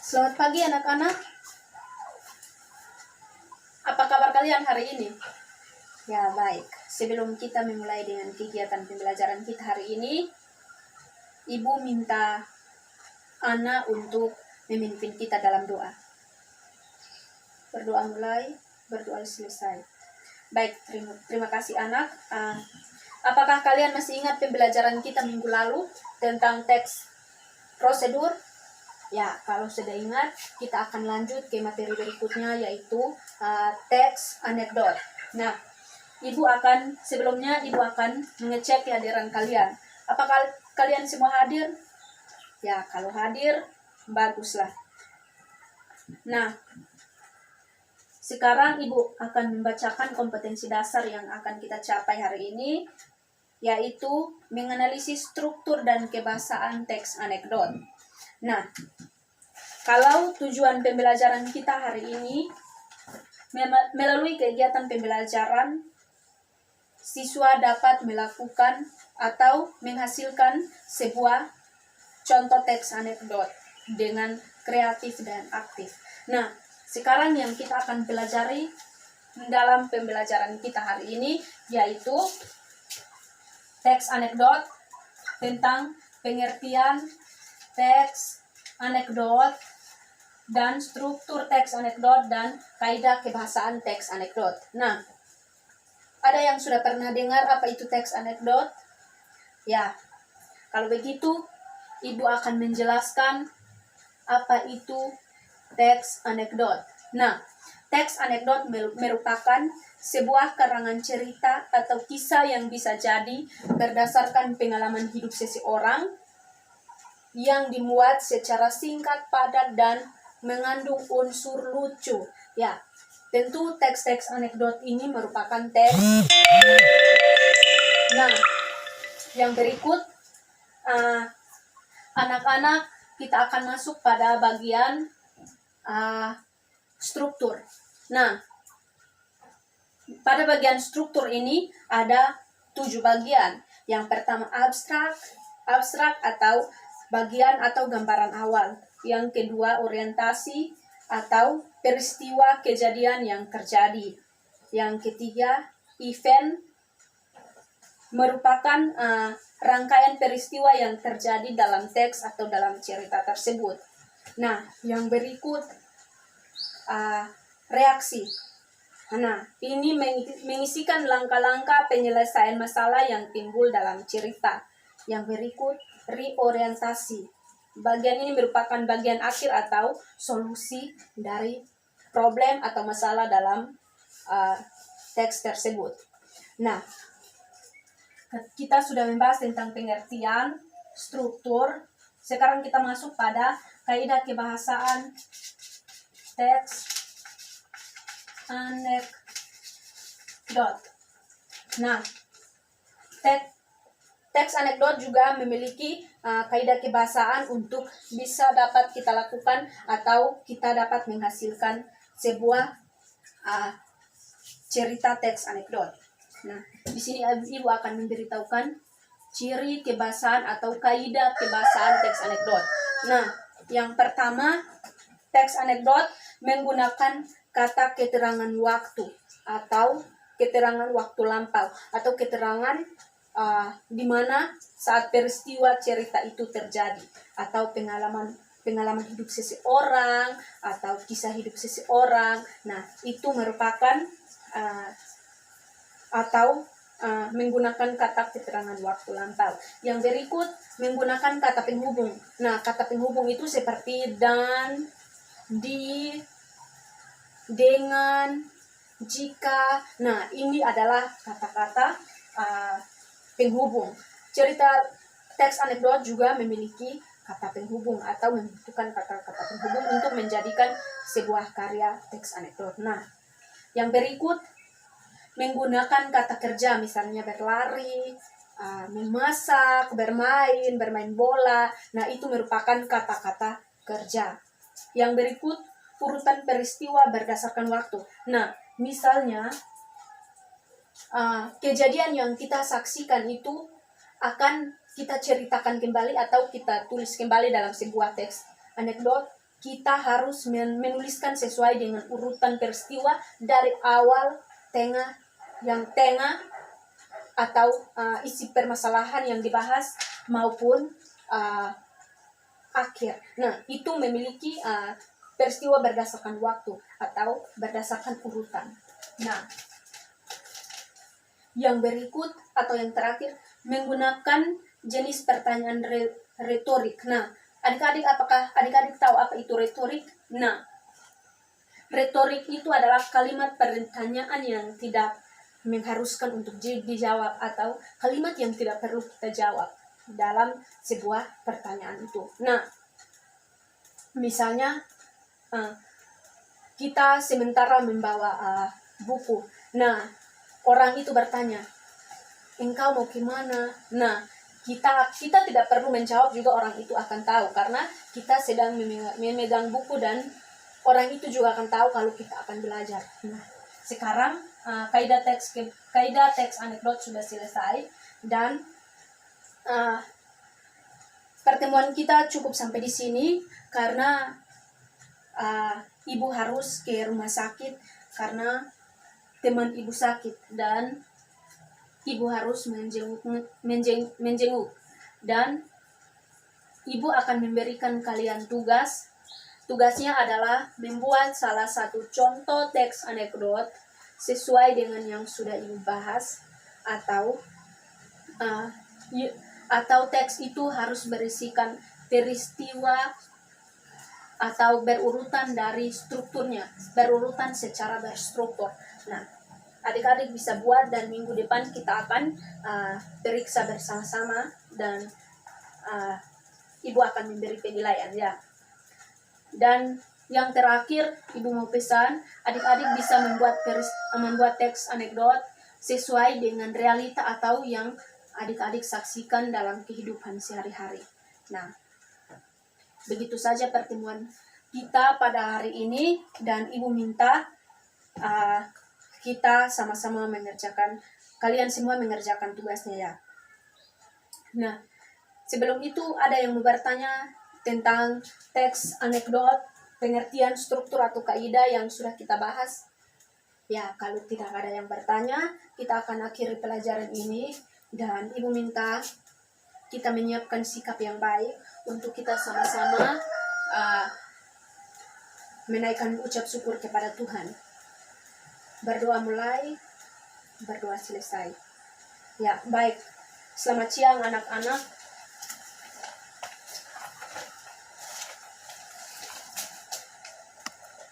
Selamat pagi anak-anak. Apa kabar kalian hari ini? Ya, baik. Sebelum kita memulai dengan kegiatan pembelajaran kita hari ini, Ibu minta Ana untuk memimpin kita dalam doa. Berdoa mulai, berdoa selesai. Baik, terima kasih anak. Apakah kalian masih ingat pembelajaran kita minggu lalu tentang teks prosedur? Ya, kalau sudah ingat, kita akan lanjut ke materi berikutnya, yaitu teks anekdot. Nah, sebelumnya Ibu akan mengecek kehadiran kalian. Apakah kalian semua hadir? Ya, kalau hadir, baguslah. Nah, sekarang Ibu akan membacakan kompetensi dasar yang akan kita capai hari ini, yaitu menganalisis struktur dan kebahasaan teks anekdot. Nah, kalau tujuan pembelajaran kita hari ini, melalui kegiatan pembelajaran, siswa dapat melakukan atau menghasilkan sebuah contoh teks anekdot dengan kreatif dan aktif. Nah, sekarang yang kita akan pelajari dalam pembelajaran kita hari ini, yaitu teks anekdot tentang pengertian teks anekdot dan struktur teks anekdot dan kaidah kebahasaan teks anekdot. Nah, ada yang sudah pernah dengar apa itu teks anekdot? Ya, kalau begitu Ibu akan menjelaskan apa itu teks anekdot. Nah, teks anekdot merupakan sebuah karangan cerita atau kisah yang bisa jadi berdasarkan pengalaman hidup seseorang yang dimuat secara singkat, padat, dan mengandung unsur lucu. Ya, tentu teks-teks anekdot ini merupakan teks. Nah, yang berikut, anak-anak, kita akan masuk pada bagian struktur. Nah, pada bagian struktur ini ada 7 bagian. Yang pertama abstrak atau bagian atau gambaran awal. Yang kedua orientasi atau peristiwa kejadian yang terjadi. Yang ketiga event, merupakan rangkaian peristiwa yang terjadi dalam teks atau dalam cerita tersebut. Nah, yang berikut reaksi. Nah, ini mengisikan langkah-langkah penyelesaian masalah yang timbul dalam cerita. Yang berikut reorientasi. Bagian ini merupakan bagian akhir atau solusi dari problem atau masalah dalam teks tersebut. Nah, kita sudah membahas tentang pengertian, struktur. Sekarang kita masuk pada kaidah kebahasaan teks anekdot. Nah, teks anekdot juga memiliki kaidah kebahasaan untuk bisa dapat kita lakukan atau kita dapat menghasilkan sebuah cerita teks anekdot. Nah, di sini Ibu akan memberitahukan ciri kebahasaan atau kaidah kebahasaan teks anekdot. Nah, yang pertama, teks anekdot menggunakan kata keterangan waktu atau keterangan waktu lampau atau keterangan di mana saat peristiwa cerita itu terjadi atau pengalaman hidup seseorang atau kisah hidup seseorang. Nah, itu merupakan menggunakan kata keterangan waktu lampau. Yang berikut menggunakan kata penghubung. Nah, kata penghubung itu seperti dan, di, dengan, jika. Nah, ini adalah kata-kata penghubung. Cerita teks anekdot juga memiliki kata penghubung atau membutuhkan kata-kata penghubung untuk menjadikan sebuah karya teks anekdot. Nah, yang berikut menggunakan kata kerja, misalnya berlari, memasak, bermain bola. Nah, itu merupakan kata-kata kerja. Yang berikut urutan peristiwa berdasarkan waktu. Nah, misalnya kejadian yang kita saksikan itu akan kita ceritakan kembali atau kita tulis kembali dalam sebuah teks anekdot kita harus menuliskan sesuai dengan urutan peristiwa dari awal, tengah, atau isi permasalahan yang dibahas maupun akhir. Nah, itu memiliki peristiwa berdasarkan waktu atau berdasarkan urutan. Nah, yang berikut atau yang terakhir menggunakan jenis pertanyaan retorik. Nah, apakah adik-adik tahu apa itu retorik? Nah, retorik itu adalah kalimat pertanyaan yang tidak mengharuskan untuk dijawab atau kalimat yang tidak perlu kita jawab dalam sebuah pertanyaan itu. Nah, misalnya kita sementara membawa buku. Nah, orang itu bertanya, engkau mau kemana? Nah, kita tidak perlu menjawab juga, orang itu akan tahu karena kita sedang memegang buku dan orang itu juga akan tahu kalau kita akan belajar. Nah, sekarang kaidah teks anekdot sudah selesai dan pertemuan kita cukup sampai di sini karena ibu harus ke rumah sakit karena teman ibu sakit dan ibu harus menjenguk dan ibu akan memberikan kalian tugas. Tugasnya adalah membuat salah satu contoh teks anekdot sesuai dengan yang sudah ibu bahas atau teks itu harus berisikan peristiwa atau berurutan dari strukturnya, berurutan secara berstruktur. Nah, adik-adik bisa buat dan minggu depan kita akan periksa bersama-sama dan ibu akan memberi penilaian ya. Dan yang terakhir, ibu mau pesan adik-adik bisa membuat teks anekdot sesuai dengan realita atau yang adik-adik saksikan dalam kehidupan sehari-hari. Nah, begitu saja pertemuan kita pada hari ini dan ibu minta kita sama-sama kalian semua mengerjakan tugasnya ya. Nah, sebelum itu ada yang mau bertanya tentang teks anekdot, pengertian struktur atau kaidah yang sudah kita bahas? Ya, kalau tidak ada yang bertanya, kita akan akhiri pelajaran ini dan ibu minta kita menyiapkan sikap yang baik untuk kita sama-sama menaikkan ucap syukur kepada Tuhan. Berdoa mulai, berdoa selesai. Ya, baik. Selamat siang anak-anak.